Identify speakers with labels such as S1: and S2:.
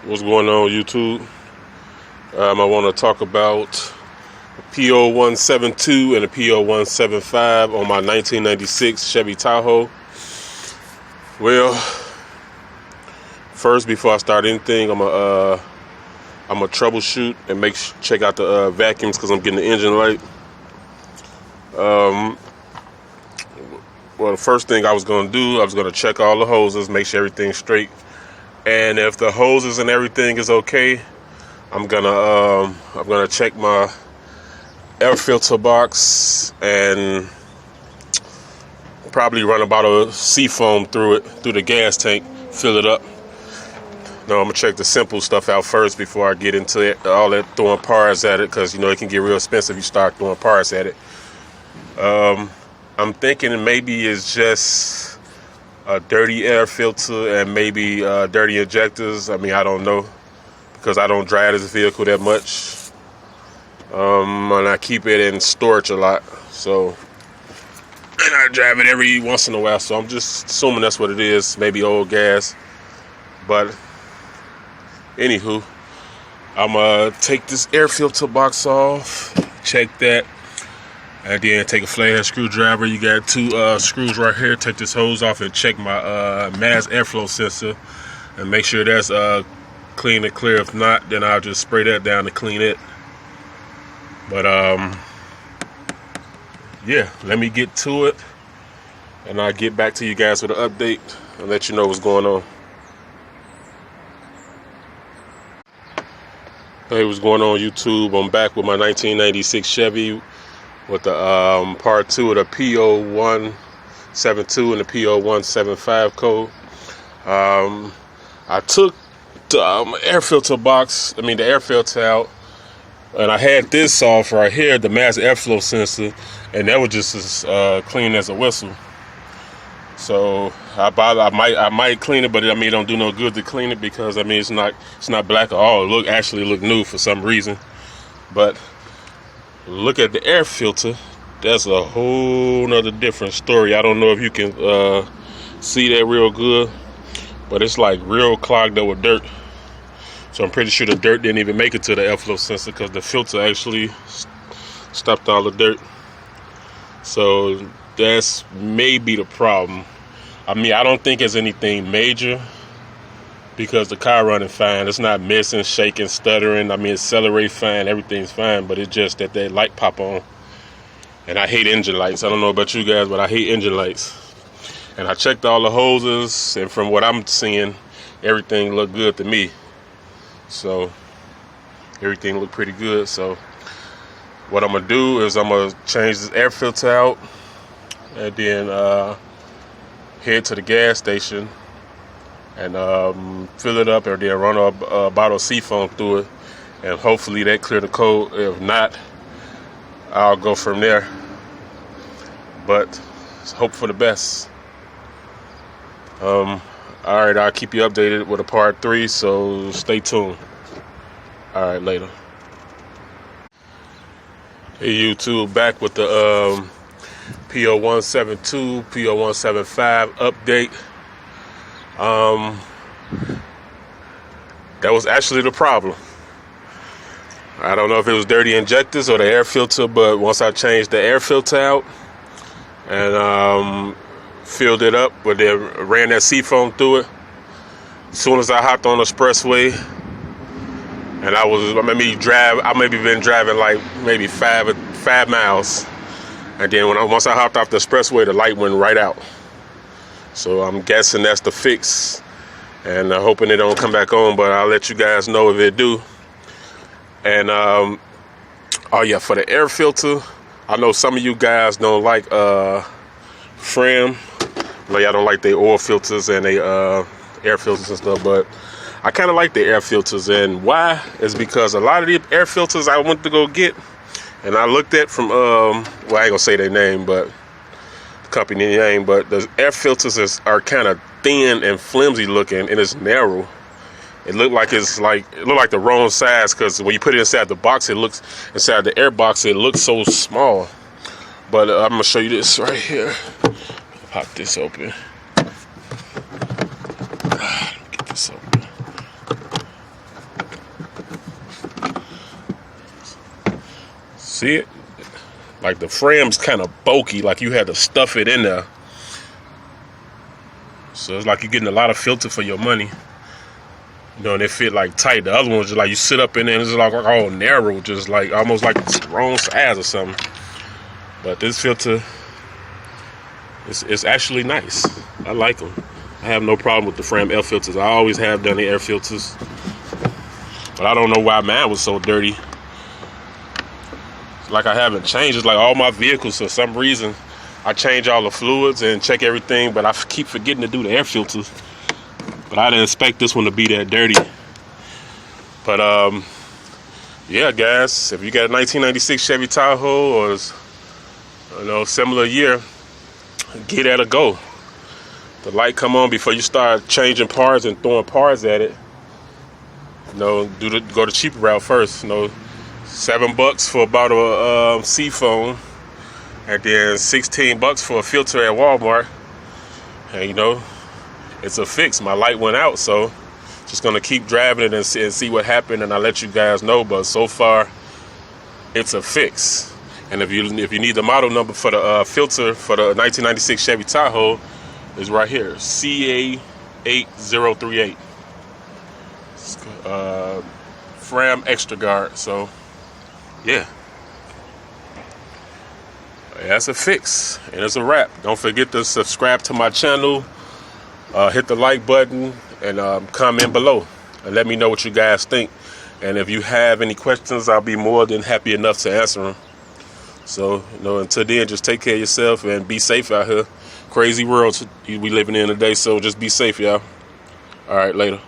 S1: What's going on, YouTube? I want to talk about the P0172 and the P0175 on my 1996 Chevy Tahoe. Well, first, before I start anything, I'm gonna troubleshoot and check out the vacuums because I'm getting the engine light. Well, the first thing I was gonna do, I was gonna check all the hoses, make sure everything's straight. And if the hoses and everything is okay, I'm gonna check my air filter box and probably run about a seafoam through the gas tank, fill it up. No, I'm gonna check the simple stuff out first before I get into it, all that throwing parts at it, because it can get real expensive if you start throwing parts at it. I'm thinking maybe it's just a dirty air filter and maybe dirty injectors. I don't know, because I don't drive this vehicle that much, and I keep it in storage a lot, and I drive it every once in a while, so I'm just assuming that's what it is, maybe old gas. But anywho, I'm gonna take this air filter box off, check that, and then take a flathead screwdriver. You got two screws right here. Take this hose off and check my mass airflow sensor and make sure that's clean and clear. If not, then I'll just spray that down to clean it. But yeah, let me get to it, and I'll get back to you guys with an update and let you know what's going on. Hey, what's going on, YouTube? I'm back with my 1996 Chevy with the part 2 of the P0172 and the P0175 code. I took the air filter box, the air filter out, and I had this off right here, the mass airflow sensor, and that was just as clean as a whistle. So I might clean it, but it don't do no good to clean it, because it's not black at all. It actually look new for some reason. But look at the air filter. That's a whole nother different story. I don't know if you can see that real good, but it's like real clogged up with dirt. So I'm pretty sure the dirt didn't even make it to the airflow sensor, because the filter actually stopped all the dirt. So that's maybe the problem. I don't think it's anything major, because the car running fine. It's not missing, shaking, stuttering. Accelerate fine, everything's fine, but it's just that light pop on. And I hate engine lights. I don't know about you guys, but I hate engine lights. And I checked all the hoses, and from what I'm seeing, everything looked good to me. So everything looked pretty good. So what I'm gonna do is I'm gonna change this air filter out, and then head to the gas station and fill it up, and then run a bottle of seafoam through it, and hopefully that clear the code. If not, I'll go from there, but hope for the best. Alright, I'll keep you updated with a part 3, so stay tuned. Alright, later. Hey, YouTube, back with the P0172 P0175 update. That was actually the problem. I don't know if it was dirty injectors or the air filter, but once I changed the air filter out and filled it up, but then ran that seafoam through it, as soon as I hopped on the expressway, and I maybe been driving like maybe 5 miles, and then once I hopped off the expressway, the light went right out. So I'm guessing that's the fix, and hoping it don't come back on, but I'll let you guys know if it do. And oh yeah, for the air filter, I know some of you guys don't like Fram. Y'all don't like their oil filters and they air filters and stuff, but I kind of like the air filters. And why is because a lot of the air filters I went to go get, and I looked at from well, I ain't gonna say their name, but the company name, but the air filters are kind of thin and flimsy looking, and it's narrow. It looked like the wrong size, because when you put it inside the box, inside the air box, it looks so small. But I'm gonna show you this right here. Pop this open. Get this open. See it? Like the frame's kind of bulky, like you had to stuff it in there. So it's like you're getting a lot of filter for your money. You know, and they fit like tight. The other one's just like you sit up in there and it's like all narrow, just like almost like it's the wrong size or something. But this filter, it's actually nice. I like them. I have no problem with the frame air filters. I always have done the air filters. But I don't know why mine was so dirty. It's like I haven't changed. It's like all my vehicles, for some reason, I change all the fluids and check everything, but I keep forgetting to do the air filters. But I didn't expect this one to be that dirty. But yeah, guys, if you got a 1996 Chevy Tahoe or similar year, get at a go. The light come on before you start changing parts and throwing parts at it. Go the cheaper route first. $7 for a bottle of seafoam, and then $16 for a filter at Walmart. And it's a fix. My light went out, so just gonna keep driving it and see what happened, and I'll let you guys know. But so far, it's a fix. And if you need the model number for the filter for the 1996 Chevy Tahoe, is right here, CA8038. Fram Extra Guard. So yeah, that's a fix, and it's a wrap. Don't forget to subscribe to my channel, hit the like button, and comment below and let me know what you guys think. And if you have any questions, I'll be more than happy enough to answer them. So until then, just take care of yourself and be safe out here. Crazy world we living in today, so just be safe, y'all. All right, later.